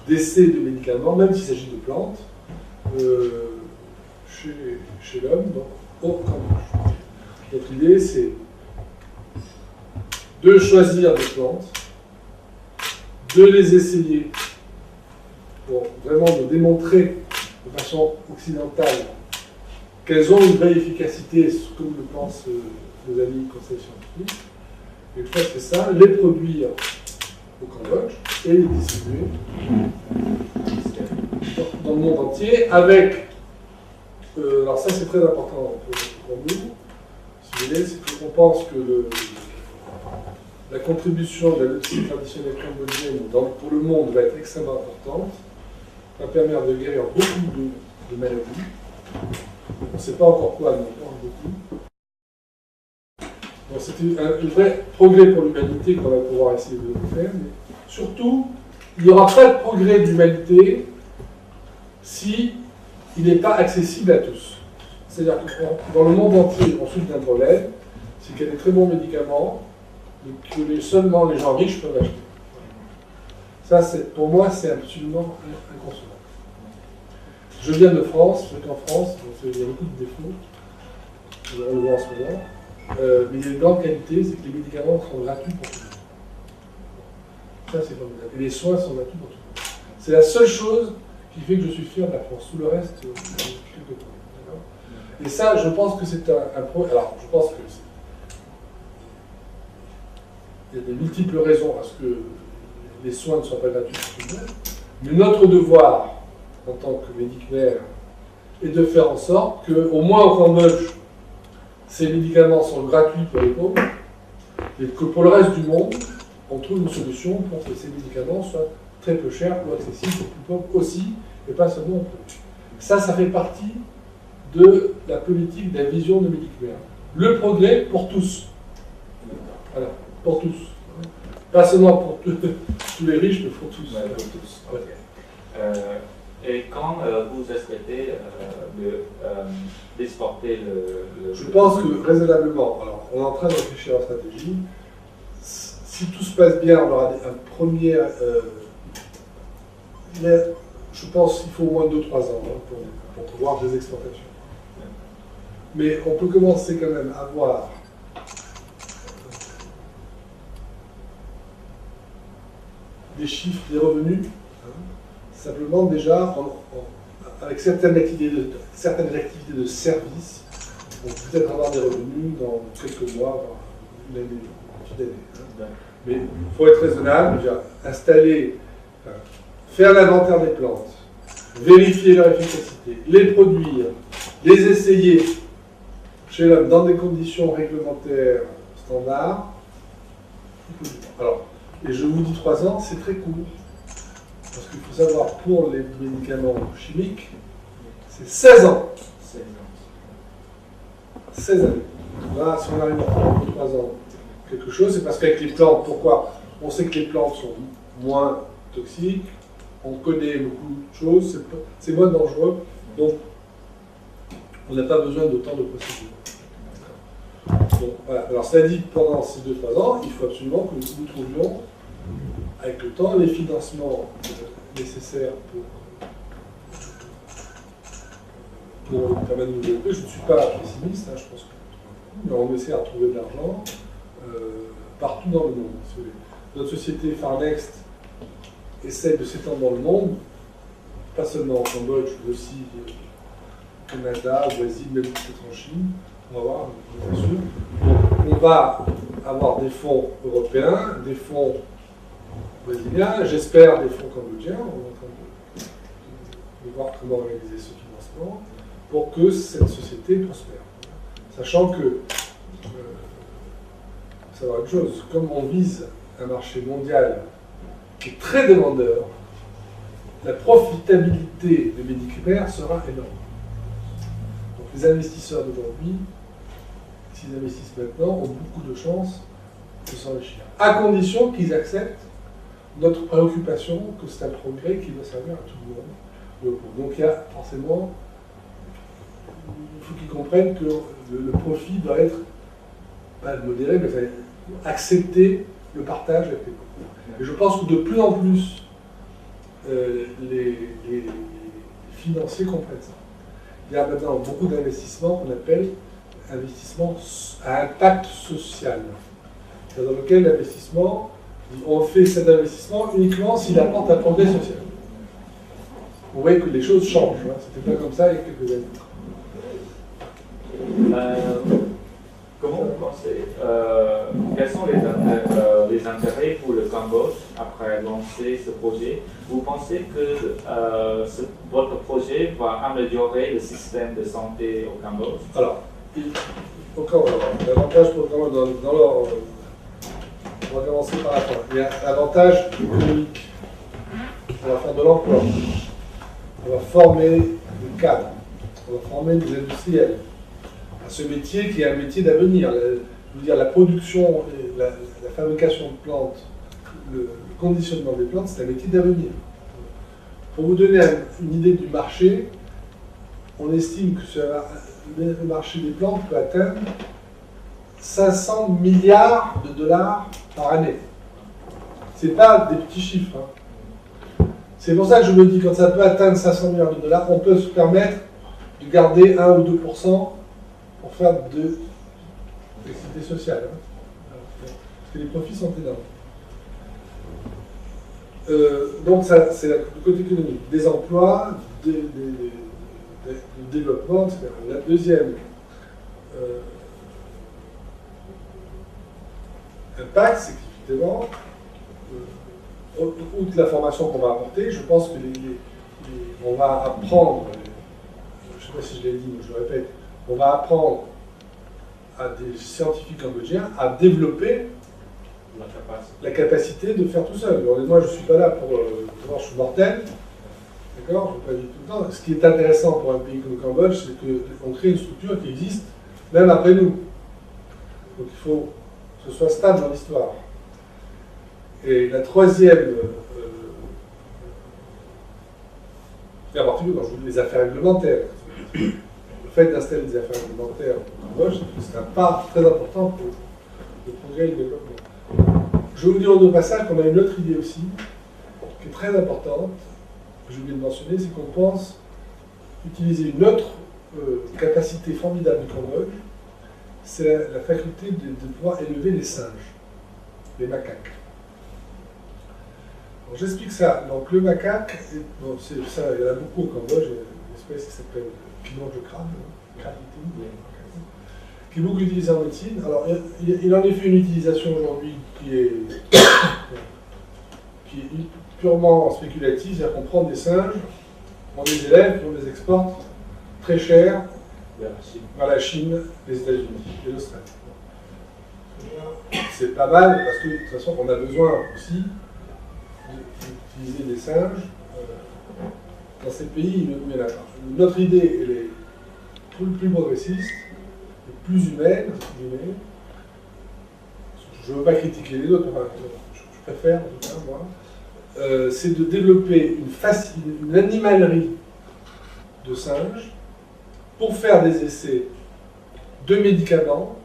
d'essais de médicaments, même s'il s'agit de plantes, chez l'homme, donc au cambodge. Donc l'idée, c'est de choisir des plantes, de les essayer pour vraiment nous démontrer de façon occidentale qu'elles ont une vraie efficacité, comme le pensent nos amis conseils scientifiques. Et une fois que c'est ça, les produire au Cambodge et les distribuer dans le monde entier avec... alors ça c'est très important pour nous, si vous voulez, c'est qu'on pense que la contribution de la médecine traditionnelle cambodgienne pour le monde va être extrêmement importante, va permettre de guérir beaucoup de maladies. On ne sait pas encore quoi, mais on parle beaucoup. Donc c'est un vrai progrès pour l'humanité qu'on va pouvoir essayer de faire, mais surtout, il n'y aura pas de progrès de l'humanité si il n'est pas accessible à tous. C'est-à-dire que dans le monde entier, on souffre d'un problème, c'est qu'il y a des très bons médicaments, mais que seulement les gens riches peuvent acheter. Ça, pour moi, c'est absolument inconcevable. Je viens de France, je sais qu'en France, il y a beaucoup de défauts, on le voit en ce moment, mais il y a une grande qualité, c'est que les médicaments sont gratuits pour tout le monde. Ça, c'est formidable. Et les soins sont gratuits pour tout le monde. C'est la seule chose qui fait que je suis fier de la France. Tout le reste, je suis quelque part. Et ça, je pense que c'est un problème. Alors, je pense que il y a des multiples raisons à ce que les soins ne soient pas gratuits pour tout le monde. Mais notre devoir, en tant que médicaments, est de faire en sorte qu'au moins au Cambodge, ces médicaments sont gratuits pour les pauvres, et que pour le reste du monde, on trouve une solution pour que ces médicaments soient très peu chers ou accessibles aux plus pauvres aussi, et pas seulement aux pauvres. Ça fait partie de la politique de la vision de médicaments. Le progrès pour tous. Voilà, pour tous. Pas seulement pour tous les riches, mais pour tous. Ouais, pour tous. Okay. Et quand vous espérez d'exporter le... Je pense que raisonnablement, alors on est en train de réfléchir à la stratégie. Si tout se passe bien, on aura un premier... je pense qu'il faut au moins 2-3 ans pour pouvoir des exportations. Mais on peut commencer quand même à voir des chiffres, des revenus, simplement déjà avec certaines activités de service, on peut peut-être avoir des revenus dans quelques mois, voire une année, une petite année. Mais il faut être raisonnable, déjà installer, faire l'inventaire des plantes, vérifier leur efficacité, les produire, les essayer chez l'homme dans des conditions réglementaires standards. Alors, et je vous dis 3 ans, c'est très court. Parce qu'il faut savoir, pour les médicaments chimiques, c'est 16 ans. 16 années. Là, si on arrive à faire en 3 ans quelque chose, c'est parce qu'avec les plantes, pourquoi? On sait que les plantes sont moins toxiques, on connaît beaucoup de choses, c'est moins dangereux, donc on n'a pas besoin d'autant de procédures. Donc, voilà. Alors, cela dit, pendant ces 2-3 ans, il faut absolument que nous trouvions, avec le temps, les financements nécessaires pour permettre de nous développer. Je ne suis pas pessimiste, je pense que mais on essaie à trouver de l'argent partout dans le monde. Notre société Farnext essaie de s'étendre dans le monde, pas seulement au Cambodge, mais aussi au Canada, au Brésil, même peut-être en Chine. On va voir, bien sûr. Donc, on va avoir des fonds européens, des fonds brésiliens, j'espère des fonds cambodgiens. On est en train de voir comment organiser ce financement pour que cette société prospère. Sachant que, savoir une chose, comme on vise un marché mondial qui est très demandeur, la profitabilité des médicaments sera énorme. Donc les investisseurs d'aujourd'hui, s'ils investissent maintenant, ont beaucoup de chances de s'enrichir. À condition qu'ils acceptent notre préoccupation que c'est un progrès qui doit servir à tout le monde. Donc il y a forcément, il faut qu'ils comprennent que le profit doit être, pas modéré, mais accepter le partage avec les pauvres. Et je pense que de plus en plus, les financiers comprennent ça. Il y a maintenant beaucoup d'investissements qu'on appelle investissements à impact social, dans lequel l'investissement, on fait cet investissement uniquement s'il apporte un progrès social. Vous voyez que les choses changent, hein. C'était pas comme ça il y a quelques années. Comment vous pensez, quels sont les intérêts pour le Cambodge après lancer ce projet? Vous pensez que votre projet va améliorer le système de santé au Cambodge? Alors, l'avantage pour le Cambodge, on va commencer par la fin. Il y a l'avantage économique. On va faire de l'emploi. On va former des cadres. On va former des industriels à ce métier qui est un métier d'avenir. Je veux dire, la production, la fabrication de plantes, le conditionnement des plantes, c'est un métier d'avenir. Pour vous donner une idée du marché, on estime que le marché des plantes peut atteindre 500 milliards de dollars par année. Ce n'est pas des petits chiffres. Hein. C'est pour ça que je me dis, quand ça peut atteindre 500 milliards de dollars, on peut se permettre de garder 1 ou 2% pour faire de l'activité sociale. Hein. Parce que les profits sont énormes. Donc ça, c'est le côté économique. Des emplois, du développement, etc. La deuxième impact, c'est qu'effectivement, outre la formation qu'on va apporter, je pense que on va apprendre, je ne sais pas si je l'ai dit, mais je le répète, on va apprendre à des scientifiques cambodgiens à développer la capacité de faire tout seul. Alors, moi, je ne suis pas là pour voir, je suis mortel, d'accord, je ne peux pas dire tout le temps. Ce qui est intéressant pour un pays comme le Cambodge, c'est qu'on crée une structure qui existe même après nous. Donc il faut que ce soit stable dans l'histoire. Et la troisième, en particulier quand je vous dis les affaires réglementaires, le fait d'installer des affaires réglementaires au Cambodge, c'est un pas très important pour le progrès et le développement. Je vais vous dire au passage qu'on a une autre idée aussi, qui est très importante, que j'ai oublié de mentionner, c'est qu'on pense utiliser une autre capacité formidable du Cambodge, c'est la faculté de pouvoir élever les singes, les macaques. J'explique ça. Donc le macaque, bon, ça, il y en a beaucoup au Cambodge, il y a une espèce qui s'appelle pinon de crabe, qui est beaucoup utilisée en médecine. Alors il en est fait une utilisation aujourd'hui qui est purement spéculative, c'est-à-dire qu'on prend des singes, on les élève, on les exporte très cher vers la Chine, les États-Unis et l'Australie. C'est pas mal parce que de toute façon on a besoin aussi d'utiliser des singes dans ces pays, mais là, notre idée elle est plus progressiste, plus humaine, je ne veux pas critiquer les autres, enfin, je préfère en tout cas moi, c'est de développer une animalerie de singes pour faire des essais de médicaments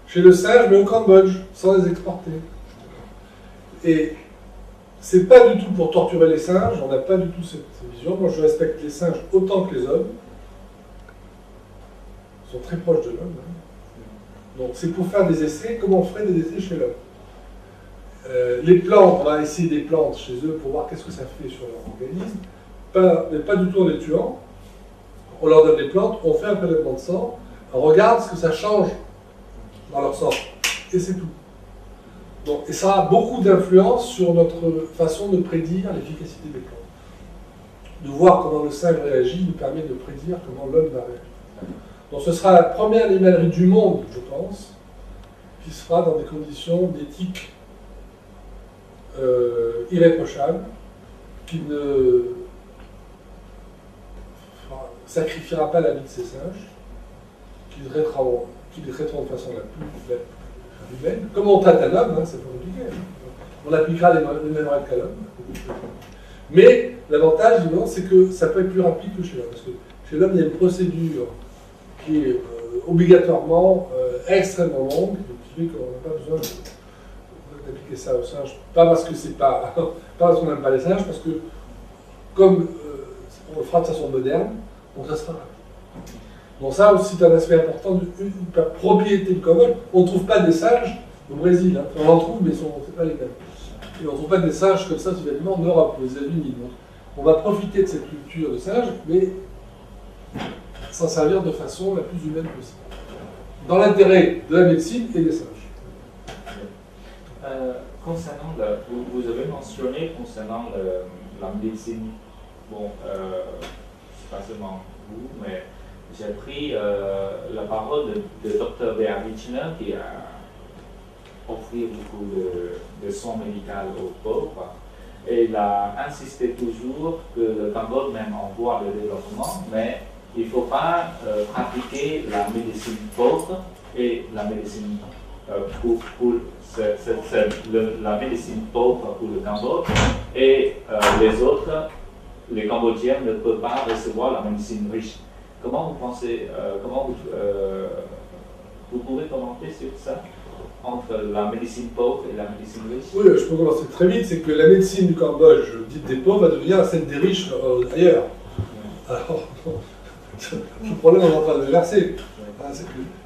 chez le singe, mais au Cambodge, sans les exporter. Et c'est pas du tout pour torturer les singes, on n'a pas du tout cette vision. Moi, je respecte les singes autant que les hommes. Ils sont très proches de l'homme. Hein. Donc, c'est pour faire des essais, comme on ferait des essais chez l'homme. Les plantes, on va essayer des plantes chez eux pour voir qu'est-ce que ça fait sur leur organisme, mais pas du tout en les tuant. On leur donne des plantes, on fait un prélèvement de sang, on regarde ce que ça change dans leur sang, et c'est tout. Donc, et ça a beaucoup d'influence sur notre façon de prédire l'efficacité des plantes. De voir comment le singe réagit nous permet de prédire comment l'homme va réagir. Donc ce sera la première animalerie du monde, je pense, qui se fera dans des conditions d'éthique irréprochables, qui ne sacrifiera pas la vie de ces singes, qui les traiteront de façon la plus humaine. Comme on traite un homme, hein, c'est pas compliqué. On appliquera les mêmes règles qu'à l'homme. Mais l'avantage, c'est que ça peut être plus rapide que chez l'homme. Parce que chez l'homme, il y a une procédure qui est obligatoirement extrêmement longue, qui fait qu'on n'a pas besoin d'appliquer ça aux singes. Pas parce que c'est pas parce qu'on n'aime pas les singes, parce que comme on le fera de façon moderne, on restera là. Bon, ça aussi, c'est un aspect important de la propriété du Cambodge. On ne trouve pas des sages au Brésil. Hein. On en trouve, mais ce n'est pas les mêmes. Et on ne trouve pas des sages comme ça, soudainement, en Europe, aux États-Unis. Donc, on va profiter de cette culture de sages, mais s'en servir de façon la plus humaine possible. Dans l'intérêt de la médecine et des sages. Concernant vous avez mentionné concernant la médecine, bon, c'est pas seulement vous, mais j'ai pris la parole de Dr. Béa Richner qui a offert beaucoup de soins médicaux aux pauvres. Et il a insisté toujours que le Cambodge, même en voie de développement, mais il ne faut pas pratiquer la médecine pauvre et la médecine la médecine pauvre pour le Cambodge et les autres, les Cambodgiens ne peuvent pas recevoir la médecine riche. Comment vous pensez, vous pouvez commenter sur ça entre la médecine pauvre et la médecine riche? Oui, je peux commencer très vite. C'est que la médecine du Cambodge, dite des pauvres, va devenir celle des riches ailleurs. Alors, le problème, on est en train de verser.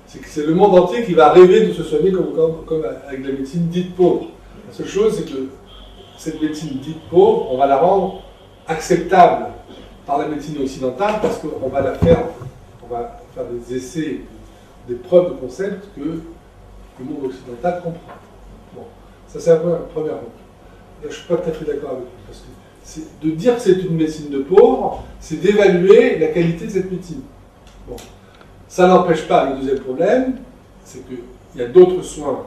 C'est que c'est le monde entier qui va rêver de se soigner comme avec la médecine dite pauvre. La seule chose, c'est que cette médecine dite pauvre, on va la rendre acceptable par la médecine occidentale parce qu'on va faire des essais, des preuves de concept que le monde occidental comprend. Bon, ça c'est la première chose. Là, je ne suis pas tout à fait d'accord avec vous, parce que de dire que c'est une médecine de pauvre, c'est d'évaluer la qualité de cette médecine. Bon. Ça n'empêche pas, le deuxième problème, c'est qu'il y a d'autres soins,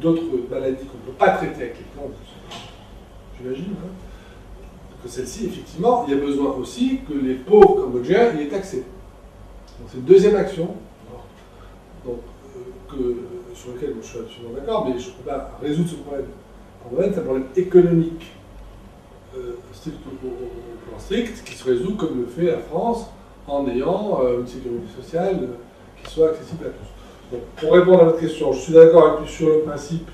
d'autres maladies qu'on ne peut pas traiter avec les plantes, j'imagine, hein, que celle-ci, effectivement, il y a besoin aussi que les pauvres cambodgiens y aient accès. Donc c'est une deuxième action, donc, sur lequel je suis absolument d'accord, mais je ne peux pas résoudre ce problème. C'est un problème économique au plan strict, qui se résout comme le fait la France, en ayant une sécurité sociale qui soit accessible à tous. Donc, pour répondre à votre question, je suis d'accord avec vous sur le principe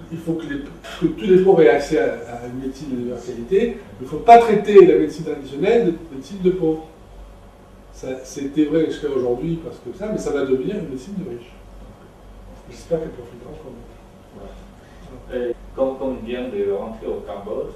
qu'il faut que tous les pauvres aient accès à une médecine d'universalité. Il ne faut pas traiter la médecine traditionnelle de médecine de pauvres. C'était vrai jusqu'à aujourd'hui parce que ça, mais ça va devenir une médecine de riches. J'espère qu'elle profitera quand même. Comme on vient de rentrer au Cambodge,